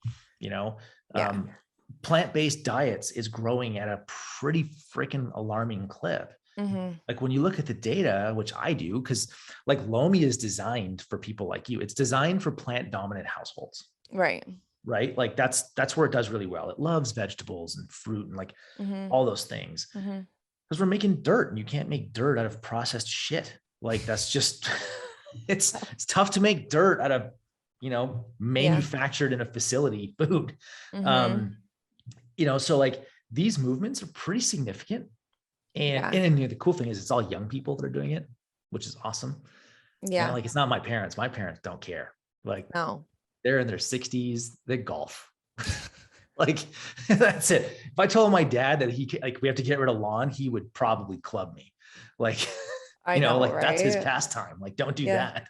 plant-based diets is growing at a pretty freaking alarming clip. Like, when you look at the data, which I do, because like Lomi is designed for people like you, it's designed for plant dominant households. Right. Like that's where it does really well. It loves vegetables and fruit and like all those things, because we're making dirt, and you can't make dirt out of processed shit. Like, that's just, it's tough to make dirt out of, manufactured in a facility food. So like these movements are pretty significant. And the cool thing is it's all young people that are doing it, which is awesome. Yeah. Like, it's not my parents. My parents don't care. Like, no, they're in their 60s, they golf. Like, that's it. If I told my dad that we have to get rid of lawn, he would probably club me. Like, I know, like, right? that's his pastime. Like, don't do that.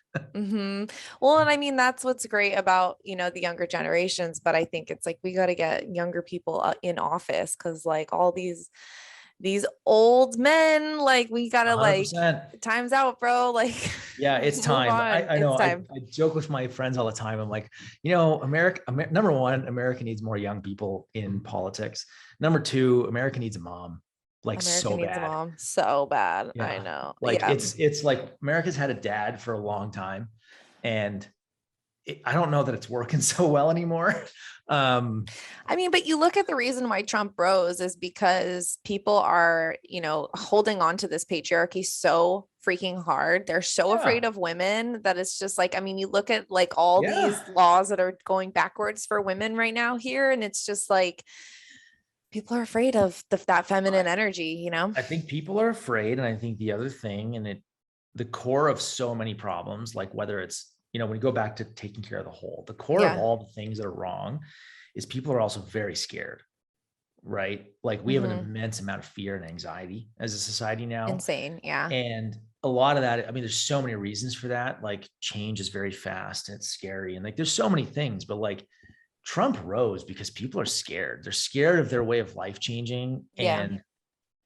Well, and I mean, that's what's great about, the younger generations, but I think it's like, we got to get younger people in office, because like all these old men, like, we gotta 100%. Like, time's out, bro. Like, yeah, it's time. I know. I joke with my friends all the time. I'm like, America, number one, America needs more young people in politics. Number two, America needs a mom. Like, America so needs bad. A mom so bad. Yeah. I know. Like, it's like America's had a dad for a long time, and I don't know that it's working so well anymore. I mean, but you look at the reason why Trump rose is because people are, holding on to this patriarchy so freaking hard. They're so afraid of women that it's just like, I mean, you look at like all these laws that are going backwards for women right now here, and it's just like, people are afraid of that feminine energy, I think people are afraid. And I think the other thing, and the core of so many problems, like whether it's, when you go back to taking care of the whole, the core of all the things that are wrong is people are also very scared, right? Like, we have an immense amount of fear and anxiety as a society now. Insane. Yeah. And a lot of that, I mean, there's so many reasons for that. Like, change is very fast and it's scary. And like, there's so many things, but like, Trump rose because people are scared. They're scared of their way of life changing. And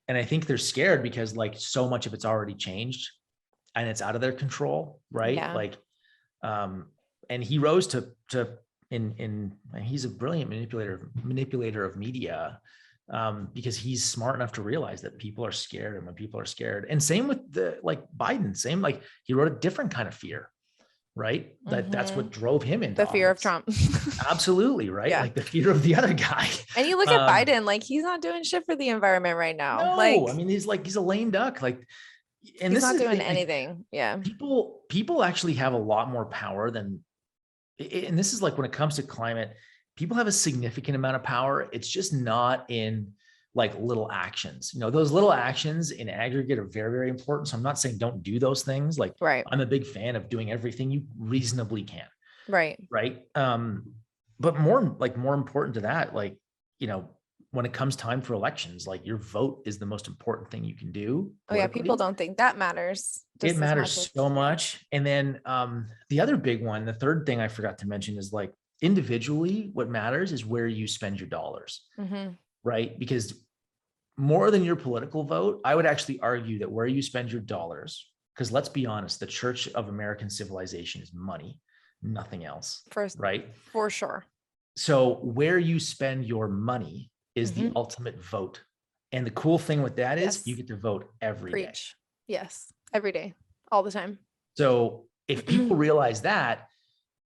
I think they're scared because like so much of it's already changed and it's out of their control. Right. Yeah. Like, and he rose he's a brilliant manipulator of media, because he's smart enough to realize that people are scared, and when people are scared, and same with Biden, like, he wrote a different kind of fear. Right. That's what drove him into the fear of Trump. Absolutely. Right. Yeah. Like the fear of the other guy. And you look at Biden, like, he's not doing shit for the environment right now. No, like, I mean, he's a lame duck. Like, and he's not doing anything. Yeah. People actually have a lot more power than, and this is like, when it comes to climate, people have a significant amount of power. It's just not in like little actions. Those little actions in aggregate are very, very important. So I'm not saying don't do those things. Like, I'm a big fan of doing everything you reasonably can. Right. Right. But more important to that, like, when it comes time for elections, like, your vote is the most important thing you can do. Oh yeah. People don't think that matters. It matters so much. And then the other big one, the third thing I forgot to mention is, like, individually, what matters is where you spend your dollars. Right. Because more than your political vote, I would actually argue that where you spend your dollars, because let's be honest, the church of American civilization is money, nothing else. Right. For sure. So where you spend your money is the ultimate vote. And the cool thing with that is you get to vote every day. Yes. Every day, all the time. So if people realize that,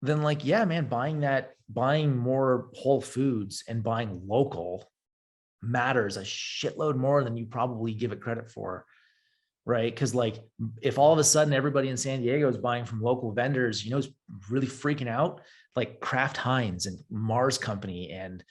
then like, yeah, man, buying more whole foods and buying local matters a shitload more than you probably give it credit for. Right. Cause like if all of a sudden everybody in San Diego is buying from local vendors, is really freaking out, like Kraft Heinz and Mars Company and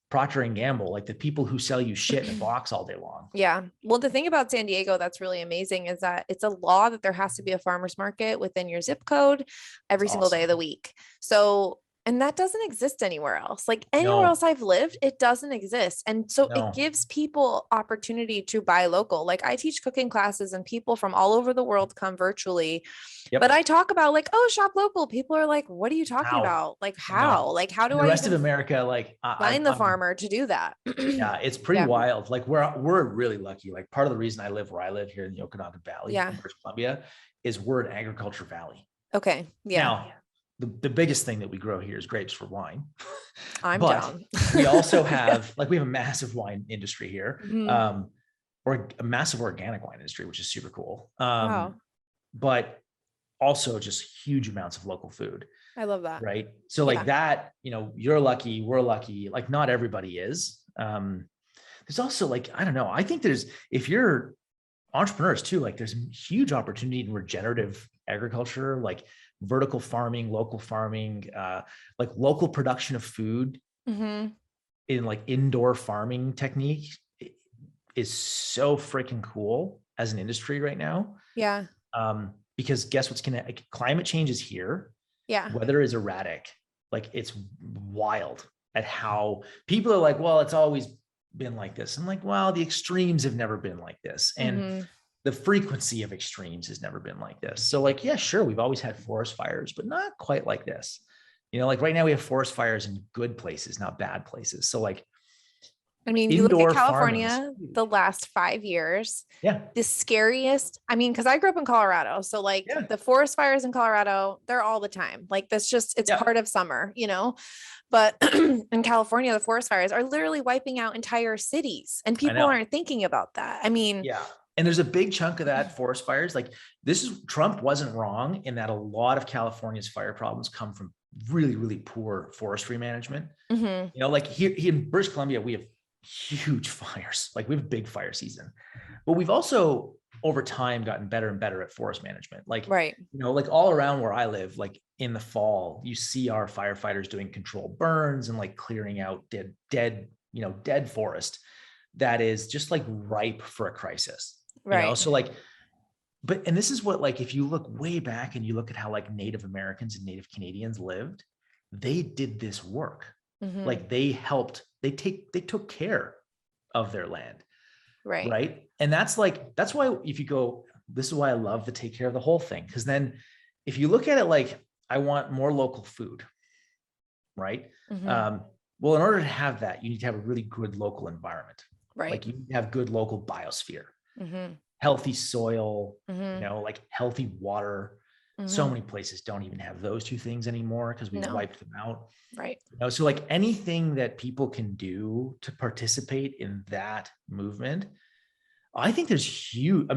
Procter and Gamble, like the people who sell you shit in a box all day long. Yeah. Well, the thing about San Diego that's really amazing is that it's a law that there has to be a farmer's market within your zip code every single day of the week. So, and that doesn't exist anywhere else. Like anywhere else I've lived, it doesn't exist. And so it gives people opportunity to buy local. Like I teach cooking classes and people from all over the world come virtually. Yep. But I talk about like, oh, shop local. People are like, what are you talking about? Like how? No. Like how do the rest of America, like find the farmer to do that? Yeah, it's pretty wild. Like we're really lucky. Like part of the reason I live where I live here in the Okanagan Valley, in British Columbia, is we're an agriculture valley. Okay. Yeah. Now, the biggest thing that we grow here is grapes for wine. I'm down. We also have we have a massive wine industry here, or a massive organic wine industry, which is super cool. Wow. But also just huge amounts of local food. I love that. Right. So like that, you're lucky, we're lucky. Like not everybody is. There's also like, I don't know. I think if you're entrepreneurs too, like there's huge opportunity in regenerative agriculture, like vertical farming, local farming, like local production of food in like indoor farming technique is so freaking cool as an industry right now. Yeah. Because guess what's climate change is here. Yeah. Weather is erratic. Like it's wild at how people are like, well, it's always been like this. I'm like, well, the extremes have never been like this. And the frequency of extremes has never been like this. So like, yeah, sure. We've always had forest fires, but not quite like this. Like right now we have forest fires in good places, not bad places. So like, I mean, you look at California, the last 5 years, the scariest, because I grew up in Colorado. So like the forest fires in Colorado, they're all the time. Like that's just, it's part of summer, but in California, the forest fires are literally wiping out entire cities and people aren't thinking about that. And there's a big chunk of that forest fires. Like Trump wasn't wrong in that a lot of California's fire problems come from really, really poor forestry management. Like here in British Columbia, we have huge fires. Like we have a big fire season, but we've also over time gotten better and better at forest management. Like, like all around where I live, like in the fall, you see our firefighters doing controlled burns and like clearing out dead forest that is just like ripe for a crisis. So like, and this is what, like, if you look way back and you look at how like Native Americans and Native Canadians lived, they did this work. Like they took care of their land. Right. And that's why if you go, this is why I love to take care of the whole thing. Cause then if you look at it, like I want more local food. Right. Well, in order to have that, you need to have a really good local environment. Like you need to have good local biosphere, healthy soil, like healthy water. So many places don't even have those two things anymore because we've wiped them out. So like anything that people can do to participate in that movement, I think there's huge.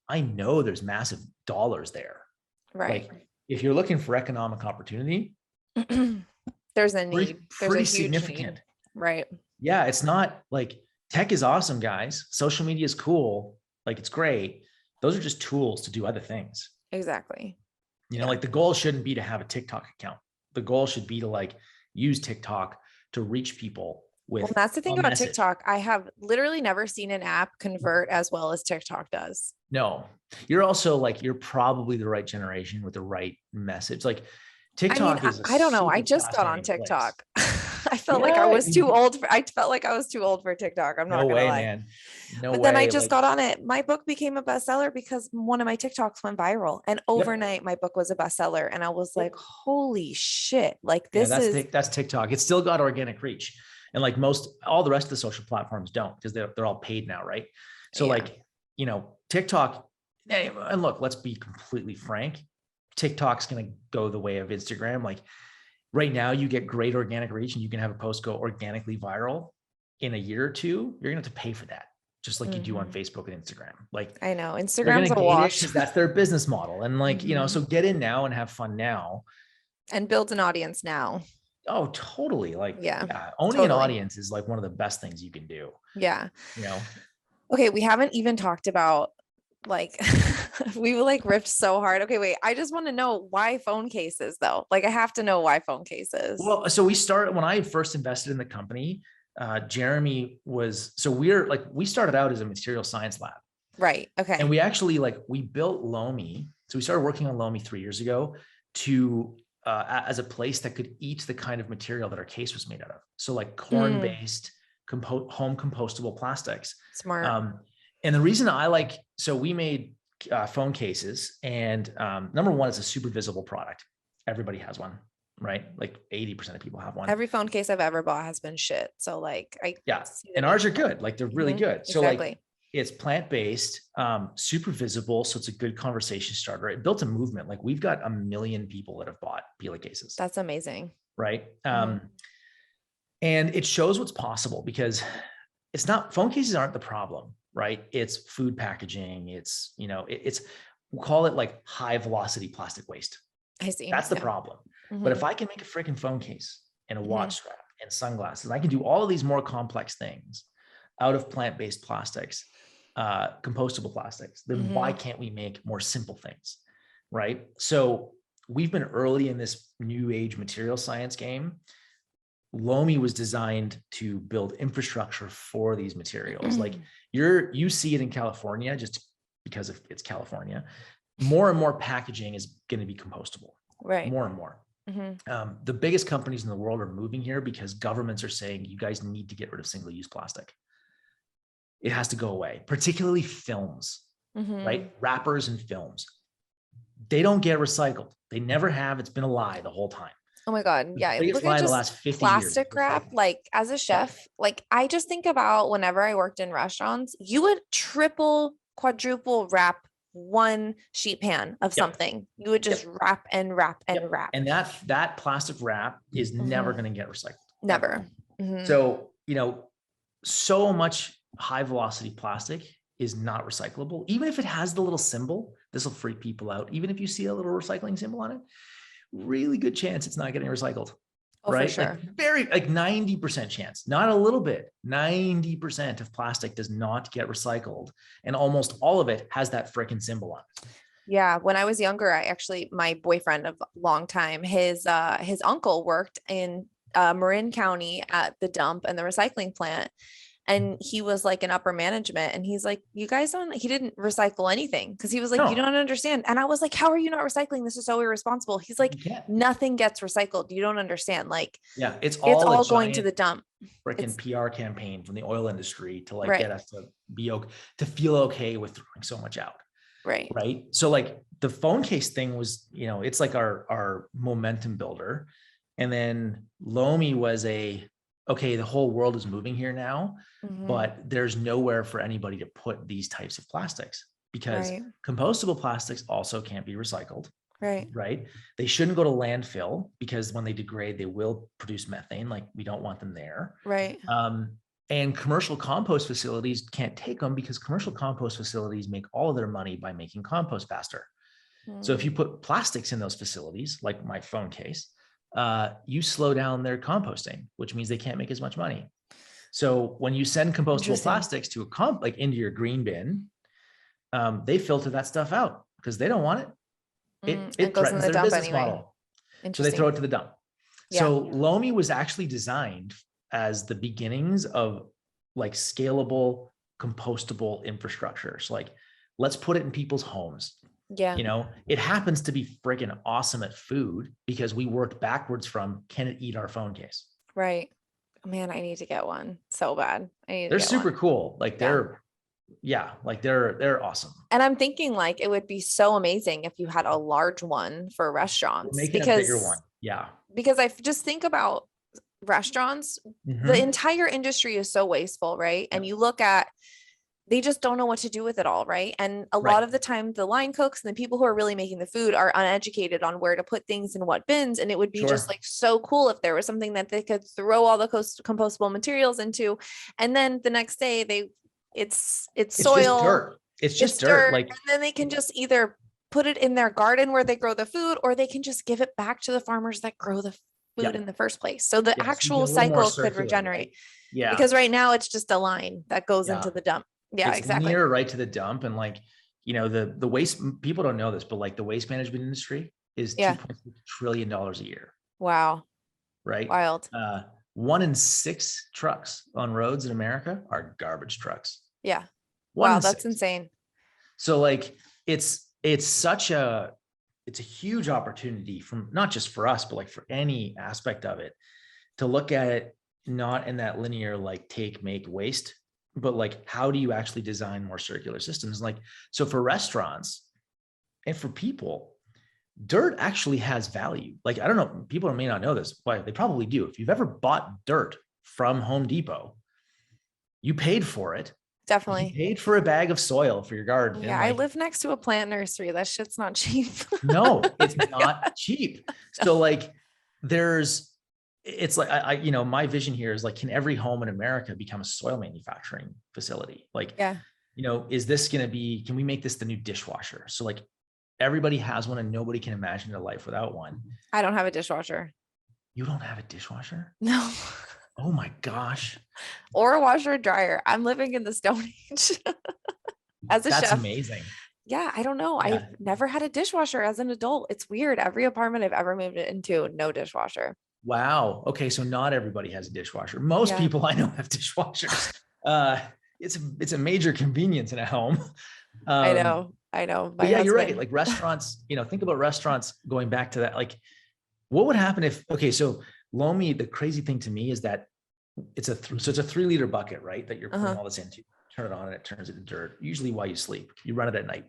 I know there's massive dollars there. Like if you're looking for economic opportunity, there's a need. There's pretty a huge significant. Need. Yeah. It's not like tech is awesome, guys. Social media is cool. Like it's great. Those are just tools to do other things. Exactly. Like the goal shouldn't be to have a TikTok account. The goal should be to like use TikTok to reach people with. Well, that's the thing about TikTok. I have literally never seen an app convert as well as TikTok does. No, you're probably the right generation with the right message. Like TikTok is. I don't know. I just got on TikTok. I felt like I was too old for TikTok. I'm not gonna lie. Man. Then I just got on it. My book became a bestseller because one of my TikToks went viral, and overnight my book was a bestseller. And I was like, "Holy shit!" Like that's TikTok. It's still got organic reach, and like all the rest of the social platforms don't because they're all paid now, right? So TikTok. And look, let's be completely frank. TikTok's gonna go the way of Instagram. Like right now, you get great organic reach, and you can have a post go organically viral in a year or two. You're gonna have to pay for that. Just like you do on Facebook and Instagram. Like I know Instagram's a wash. That's their business model. And like, so get in now and have fun now. And build an audience now. Oh, totally. Like, yeah, owning an audience is like one of the best things you can do. Yeah. You know? Okay. We haven't even talked about like, we like ripped so hard. Okay. Wait, I just want to know why phone cases though. Like I have to know why phone cases. Well, so when I first invested in the company, Jeremy we started out as a material science lab. Right. Okay. And we actually we built Lomi. So we started working on Lomi 3 years ago to as a place that could eat the kind of material that our case was made out of. So like corn-based home compostable plastics. Smart. And the reason so we made phone cases, and number one, it's a super visible product. Everybody has one, right? Like 80% of people have one. Every phone case I've ever bought has been shit. So like and ours are good. Like they're really good. So exactly. It's plant-based, super visible. So it's a good conversation starter. It built a movement. Like we've got 1 million people that have bought Pela cases. That's amazing. Right. And it shows what's possible, because phone cases aren't the problem, right? It's food packaging. It's, we'll call it like high velocity plastic waste. I see. That's the problem. But if I can make a freaking phone case and a watch strap and sunglasses, I can do all of these more complex things out of plant-based plastics, compostable plastics, then why can't we make more simple things, right? So we've been early in this new age material science game. Lomi was designed to build infrastructure for these materials. Like you see it in California, just because it's California, more and more packaging is going to be compostable, right? More and more. The biggest companies in the world are moving here because governments are saying, you guys need to get rid of single-use plastic. It has to go away, particularly films, right? Wrappers and films. They don't get recycled. They never have. It's been a lie the whole time. Oh my God. Yeah. Look at just the last 50 plastic years. wrap. Like as a chef, like I just think about whenever I worked in restaurants, you would triple, quadruple wrap one sheet pan of something. You would just wrap and wrap and wrap. And that plastic wrap is never going to get recycled. Never. So, so much high velocity plastic is not recyclable. Even if it has the little symbol, this will freak people out. Even if you see a little recycling symbol on it, really good chance it's not getting recycled. Right? For sure. Like 90% chance, not a little bit, 90% of plastic does not get recycled. And almost all of it has that freaking symbol on it. Yeah. When I was younger, my boyfriend of a long time, his uncle worked in Marin County at the dump and the recycling plant. And he was like in upper management, and he's like, you guys he didn't recycle anything. Because he was like, you don't understand. And I was like, how are you not recycling? This is so irresponsible. He's like, nothing gets recycled. You don't understand. Like, it's all going to the dump. Freaking PR campaign from the oil industry to get us to be okay, to feel okay with throwing so much out. Right. Right. So like the phone case thing was, it's like our momentum builder. And then Lomi was okay, the whole world is moving here now, but there's nowhere for anybody to put these types of plastics, because compostable plastics also can't be recycled. Right. They shouldn't go to landfill, because when they degrade, they will produce methane. Like we don't want them there. Right. And commercial compost facilities can't take them, because commercial compost facilities make all of their money by making compost faster. So if you put plastics in those facilities, like my phone case, you slow down their composting, which means they can't make as much money. So when you send compostable plastics to into your green bin, they filter that stuff out because they don't want it. It threatens their business model. So they throw it to the dump. So Lomi was actually designed as the beginnings of scalable, compostable infrastructure. So let's put it in people's homes. Yeah. It happens to be freaking awesome at food, because we worked backwards from, can it eat our phone case? Right. Man, I need to get one so bad. They're super cool. They're awesome. And I'm thinking it would be so amazing if you had a large one for restaurants. Make it a bigger one. Yeah. Because I just think about restaurants, the entire industry is so wasteful, right? And you look at, they just don't know what to do with it all, right? And a lot of the time, the line cooks and the people who are really making the food are uneducated on where to put things in what bins. And it would be just so cool if there was something that they could throw all the compostable materials into, and then the next day it's soil. Just dirt. It's just dirt. And then they can just either put it in their garden where they grow the food, or they can just give it back to the farmers that grow the food in the first place. So the so actual cycle could regenerate. Right? Yeah. Because right now it's just a line that goes into the dump. Yeah, it's exactly. Linear right to the dump. And like, the waste, people don't know this, but like the waste management industry is $2.6 trillion a year. Wow. Right. Wild. 1 in 6 trucks on roads in America are garbage trucks. Yeah. Wow. That's insane. So like, it's a huge opportunity from not just for us, but like for any aspect of it, to look at it not in that linear, like take, make, waste, but like, how do you actually design more circular systems? Like, so for restaurants and for people, dirt actually has value. Like, I don't know, people may not know this, but they probably do. If you've ever bought dirt from Home Depot, you paid for it. Definitely. You paid for a bag of soil for your garden. Yeah, like, I live next to a plant nursery. That shit's not cheap. No, it's not cheap. So like, it's like, my vision here is like, can every home in America become a soil manufacturing facility? Like, is this going to be, can we make this the new dishwasher? So like, everybody has one and nobody can imagine a life without one. I don't have a dishwasher. You don't have a dishwasher? No. Oh my gosh. Or a washer or dryer. I'm living in the Stone Age. As a chef. That's amazing. Yeah, I don't know. I've never had a dishwasher as an adult. It's weird. Every apartment I've ever moved into, no dishwasher. Wow. Okay, so not everybody has a dishwasher. Most people I know have dishwashers. It's a major convenience in a home. I know. But yeah, you're right. Like restaurants, think about restaurants going back to that. Like, what would happen if, so Lomi, the crazy thing to me is that it's a 3-liter bucket, right? That you're putting all this into. Turn it on and it turns into dirt, usually while you sleep. You run it at night.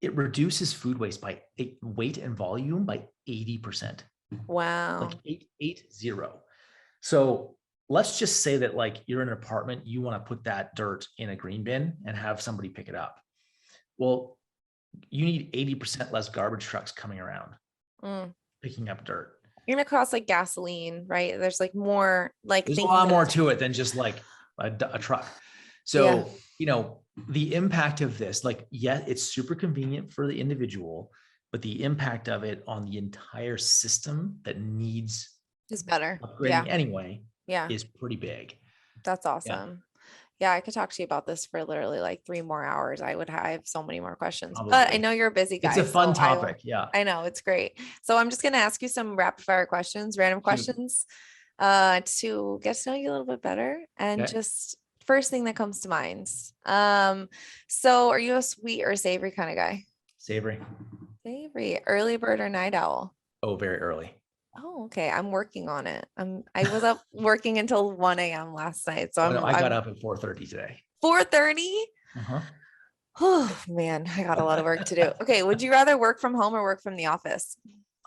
It reduces food waste by weight and volume by 80%. Wow. Like 80. So let's just say that like you're in an apartment, you want to put that dirt in a green bin and have somebody pick it up. Well, you need 80% less garbage trucks coming around picking up dirt. You're gonna cost like gasoline, right? There's like more like there's a lot more to it than just like a truck. So, the impact of this, like, it's super convenient for the individual, but the impact of it on the entire system that needs is better upgrading anyway is pretty big. That's awesome. Yeah, I could talk to you about this for literally like 3 more hours. I have so many more questions, but I know you're a busy guy. It's a fun topic. I know, it's great. So I'm just going to ask you some rapid fire questions, random questions, to get to know you a little bit better. And just first thing that comes to mind. So are you a sweet or savory kind of guy? Savory. Savory. Early bird or night owl? Oh, very early. Oh, okay. I'm working on it. I was up working until 1 a.m. last night. So I got up at 4:30 today. 4:30? Oh man, I got a lot of work to do. Okay. Would you rather work from home or work from the office?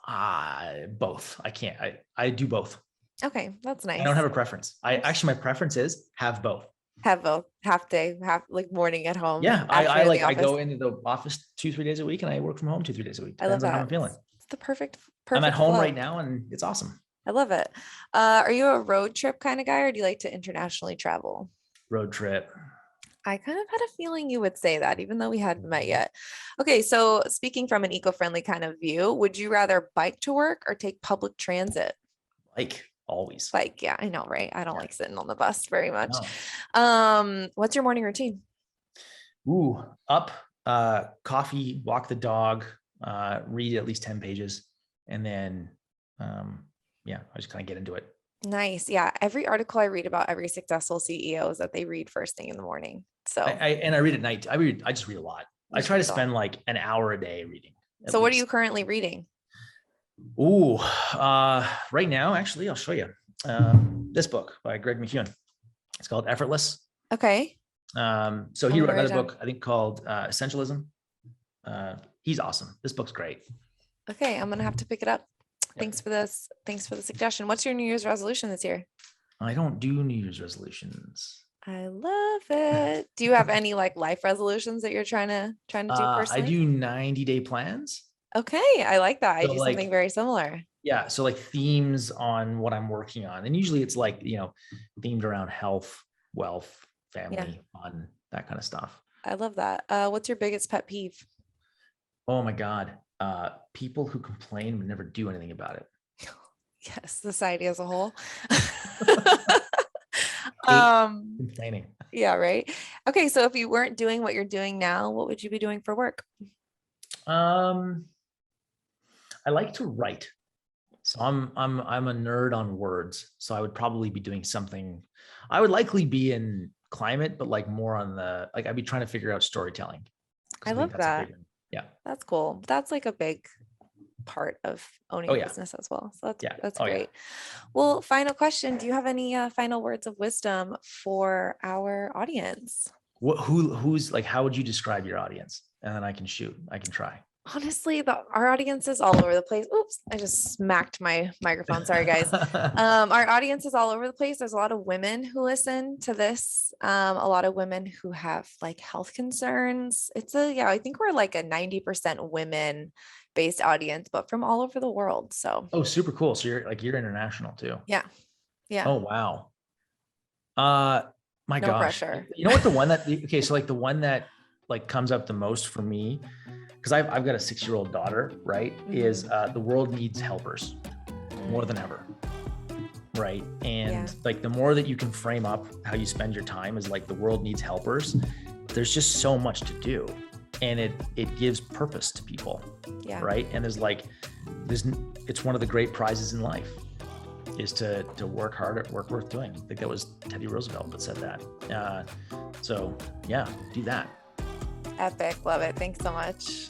Both. I can't. I do both. Okay. That's nice. I don't have a preference. My preference is have both. Have both. Half day, half like morning at home. Yeah. I go into the office 2-3 days a week and I work from home 2-3 days a week. Depends on how I'm feeling. It's the perfect I'm at home right now and it's awesome. I love it. Are you a road trip kind of guy or do you like to internationally travel? Road trip. I kind of had a feeling you would say that, even though we hadn't met yet. Okay. So speaking from an eco-friendly kind of view, would you rather bike to work or take public transit? Bike, always. Bike. Yeah, I know, right? I don't like sitting on the bus very much. No. What's your morning routine? Up, coffee, walk the dog, read at least 10 pages. And then, I just kind of get into it. Nice. Yeah. Every article I read about every successful CEO is that they read first thing in the morning. So I read at night. I just read a lot. I try to spend like an hour a day reading. So what are you currently reading? Right now, actually, I'll show you this book by Greg McKeown. It's called Effortless. Okay. So he wrote another book, I think called Essentialism. He's awesome. This book's great. Okay. I'm going to have to pick it up. Thanks for this. Thanks for the suggestion. What's your New Year's resolution this year? I don't do New Year's resolutions. I love it. Do you have any like life resolutions that you're trying to do personally? I do 90-day plans. Okay. I like that. I do something very similar. Yeah. So like themes on what I'm working on. And usually it's like, themed around health, wealth, family, fun, that kind of stuff. I love that. What's your biggest pet peeve? Oh my God. People who complain but never do anything about it. Yes, society as a whole. Complaining. Yeah, right. Okay, so if you weren't doing what you're doing now, what would you be doing for work? I like to write. So I'm a nerd on words. So I would probably be doing something. I would likely be in climate, but like more on the, like I'd be trying to figure out storytelling. I love that. Yeah. That's cool. That's like a big part of owning a business as well. So that's great. Well, final question. Do you have any final words of wisdom for our audience? Who's like, how would you describe your audience? And then I can try. Honestly, our audience is all over the place. Oops, I just smacked my microphone. Sorry, guys. Our audience is all over the place. There's a lot of women who listen to this. A lot of women who have like health concerns. I think we're like a 90% women based audience, but from all over the world. So. Oh, super cool. So you're international too. Yeah. Yeah. Oh, wow. My no gosh. Pressure. You know what, so like the one that like comes up the most for me, because I've got a 6-year-old daughter, right? Mm-hmm. Is the world needs helpers more than ever. Right. And like the more that you can frame up how you spend your time is like the world needs helpers. There's just so much to do. And it gives purpose to people. Yeah. Right. And it's one of the great prizes in life is to work hard at work worth doing. I think that was Teddy Roosevelt that said that. So yeah, do that. Epic. Love it. Thanks so much.